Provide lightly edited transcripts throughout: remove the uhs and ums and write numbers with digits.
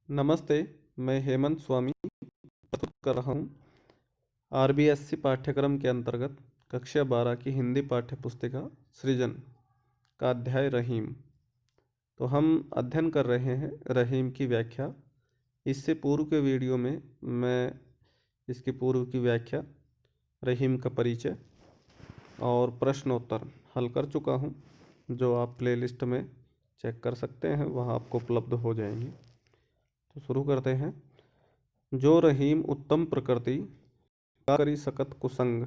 नमस्ते, मैं हेमंत स्वामी प्रस्तुत कर रहा हूँ आरबीएससी पाठ्यक्रम के अंतर्गत कक्षा 12 की हिंदी पाठ्य पुस्तिका सृजन का अध्याय रहीम। तो हम अध्ययन कर रहे हैं रहीम की व्याख्या। इससे पूर्व के वीडियो में मैं इसकी पूर्व की व्याख्या, रहीम का परिचय और प्रश्नोत्तर हल कर चुका हूँ, जो आप प्लेलिस्ट में चेक कर सकते हैं, वहाँ आपको उपलब्ध हो जाएंगी। तो शुरू करते हैं। जो रहीम उत्तम प्रकृति का करी सकत कुसंग,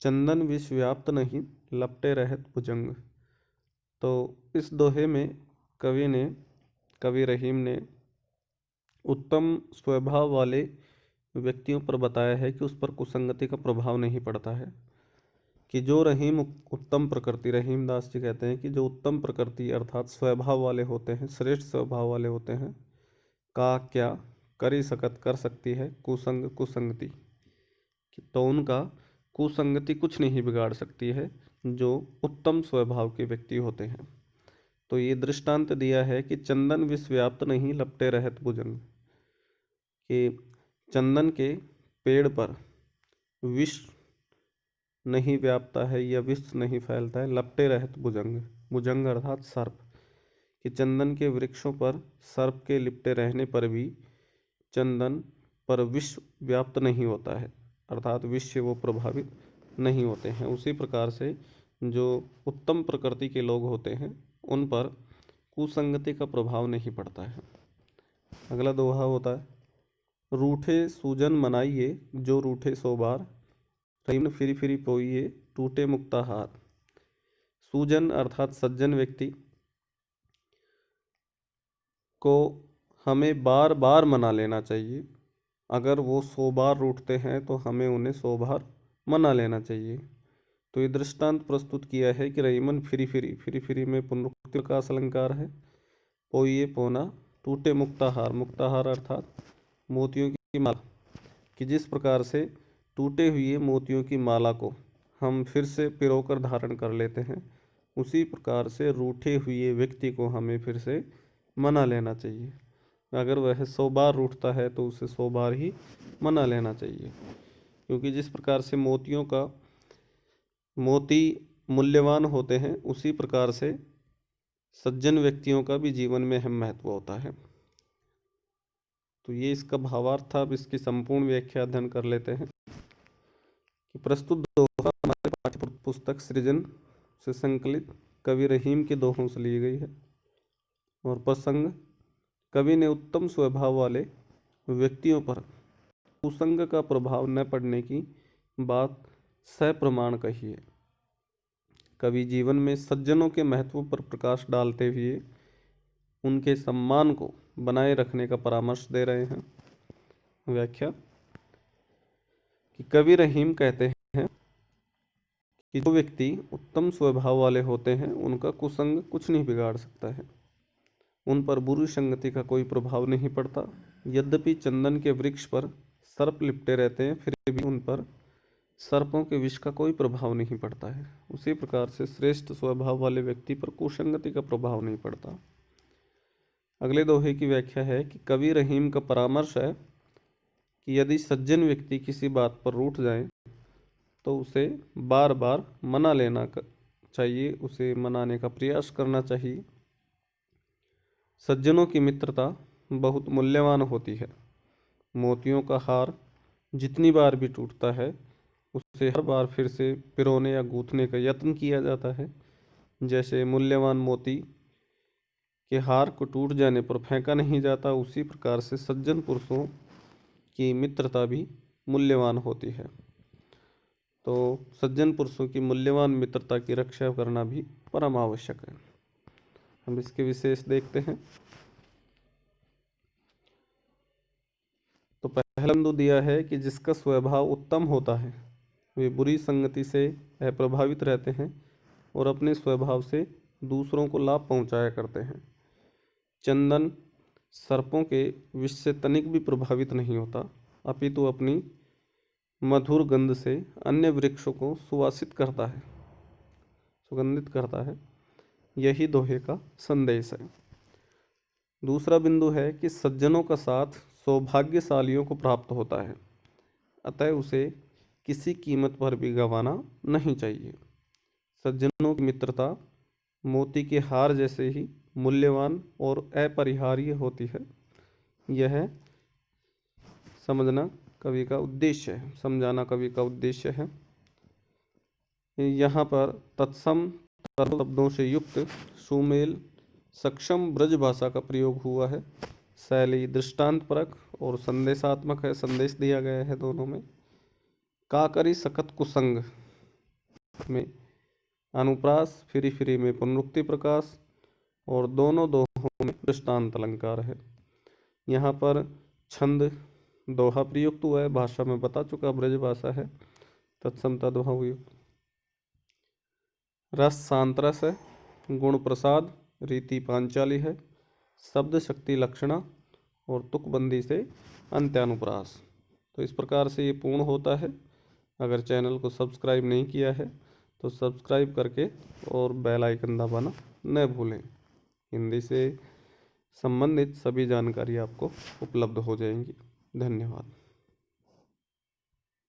चंदन विष व्याप्त नहीं लपटे रहत भुजंग। तो इस दोहे में कवि रहीम ने उत्तम स्वभाव वाले व्यक्तियों पर बताया है कि उस पर कुसंगति का प्रभाव नहीं पड़ता है। कि जो रहीम उत्तम प्रकृति, रहीम दास जी कहते हैं कि जो उत्तम प्रकृति अर्थात स्वभाव वाले होते हैं, श्रेष्ठ स्वभाव वाले होते हैं, का क्या करी सकत कर सकती है कुसंग कुसंगति, तो उनका कुसंगति कुछ नहीं बिगाड़ सकती है जो उत्तम स्वभाव के व्यक्ति होते हैं। तो ये दृष्टांत दिया है कि चंदन विष व्याप्त नहीं लपटे रहत भुजंग, कि चंदन के पेड़ पर विष नहीं व्यापता है या विष नहीं फैलता है, लपटे रहत भुजंग, भुजंग अर्थात सर्प, कि चंदन के वृक्षों पर सर्प के लिपटे रहने पर भी चंदन पर विष व्याप्त नहीं होता है, अर्थात विष से वो प्रभावित नहीं होते हैं। उसी प्रकार से जो उत्तम प्रकृति के लोग होते हैं उन पर कुसंगति का प्रभाव नहीं पड़ता है। अगला दोहा होता है, रूठे सूजन मनाइए जो रूठे सो बार, रहीम फिरी फिरी पोइए टूटे मुक्ता हार। सूजन अर्थात सज्जन व्यक्ति को हमें बार बार मना लेना चाहिए। अगर वो 100 बार रूठते हैं तो हमें उन्हें 100 बार मना लेना चाहिए। तो ये दृष्टांत प्रस्तुत किया है कि Rahiman free free, free free में पुनरुक्ति का अलंकार है, पोइए पोना टूटे मुक्ताहार, मुक्ताहार अर्थात मोतियों की माला, कि जिस प्रकार से टूटे हुए मोतियों की माला को हम फिर से पिरोकर धारण कर लेते हैं, उसी प्रकार से रूठे हुए व्यक्ति को हमें फिर से मना लेना चाहिए। अगर वह 100 बार रूठता है तो उसे 100 बार ही मना लेना चाहिए, क्योंकि जिस प्रकार से मोती मूल्यवान होते हैं, उसी प्रकार से सज्जन व्यक्तियों का भी जीवन में अहम महत्व होता है। तो ये इसका भावार्थ था। अब इसकी संपूर्ण व्याख्या अध्ययन कर लेते हैं। कि प्रस्तुत दोहा हमारे पाठ्य पुस्तक सृजन से संकलित कवि रहीम के दोहों से ली गई है, और प्रसंग कवि ने उत्तम स्वभाव वाले व्यक्तियों पर कुसंग का प्रभाव न पड़ने की बात सप्रमाण कही है। कवि जीवन में सज्जनों के महत्व पर प्रकाश डालते हुए उनके सम्मान को बनाए रखने का परामर्श दे रहे हैं। व्याख्या, कि कवि रहीम कहते हैं कि जो व्यक्ति उत्तम स्वभाव वाले होते हैं उनका कुसंग कुछ नहीं बिगाड़ सकता है, उन पर बुरी संगति का कोई प्रभाव नहीं पड़ता। यद्यपि चंदन के वृक्ष पर सर्प लिपटे रहते हैं, फिर भी उन पर सर्पों के विष का कोई प्रभाव नहीं पड़ता है। उसी प्रकार से श्रेष्ठ स्वभाव वाले व्यक्ति पर कुसंगति का प्रभाव नहीं पड़ता। अगले दोहे की व्याख्या है कि कवि रहीम का परामर्श है कि यदि सज्जन व्यक्ति किसी बात पर रूठ जाए तो उसे बार बार मना लेना चाहिए, उसे मनाने का प्रयास करना चाहिए। सज्जनों की मित्रता बहुत मूल्यवान होती है। मोतियों का हार जितनी बार भी टूटता है, उसे हर बार फिर से पिरोने या गूंथने का यत्न किया जाता है। जैसे मूल्यवान मोती के हार को टूट जाने पर फेंका नहीं जाता, उसी प्रकार से सज्जन पुरुषों की मित्रता भी मूल्यवान होती है। तो सज्जन पुरुषों की मूल्यवान मित्रता की रक्षा करना भी परम आवश्यक है। हम इसके विशेष देखते हैं। तो पहला बिंदु दिया है कि जिसका स्वभाव उत्तम होता है वे बुरी संगति से अप्रभावित रहते हैं और अपने स्वभाव से दूसरों को लाभ पहुंचाया करते हैं। चंदन सर्पों के विष से तनिक भी प्रभावित नहीं होता, अपितु अपनी मधुर गंध से अन्य वृक्षों को सुवासित करता है, सुगंधित करता है। यही दोहे का संदेश है। दूसरा बिंदु है कि सज्जनों का साथ सौभाग्यशालियों को प्राप्त होता है, अतः उसे किसी कीमत पर भी गंवाना नहीं चाहिए। सज्जनों की मित्रता मोती के हार जैसे ही मूल्यवान और अपरिहार्य होती है। यह समझना कवि का उद्देश्य है, समझाना कवि का उद्देश्य है। यहाँ पर तत्सम शब्दों से युक्त सुमेल सक्षम ब्रज भाषा का प्रयोग हुआ है। शैली दृष्टांतपरक और संदेशात्मक है, संदेश दिया गया है दोनों में। काकरी सकत कुसंग में अनुप्रास, फिरी फिरी में पुनरुक्ति प्रकाश और दोनों दोहों में दृष्टांत अलंकार है। यहाँ पर छंद दोहा प्रयुक्त हुआ है, भाषा में बता चुका, ब्रज भाषा है, तत्सम तद्भव युक्त। रस सांतरस है, गुण प्रसाद, रीति पांचाली है, शब्द शक्ति लक्षणा और तुकबंदी से अंत्यानुप्रास। तो इस प्रकार से ये पूर्ण होता है। अगर चैनल को सब्सक्राइब नहीं किया है तो सब्सक्राइब करके और बेल आइकन दबाना न भूलें। हिंदी से संबंधित सभी जानकारी आपको उपलब्ध हो जाएंगी। धन्यवाद।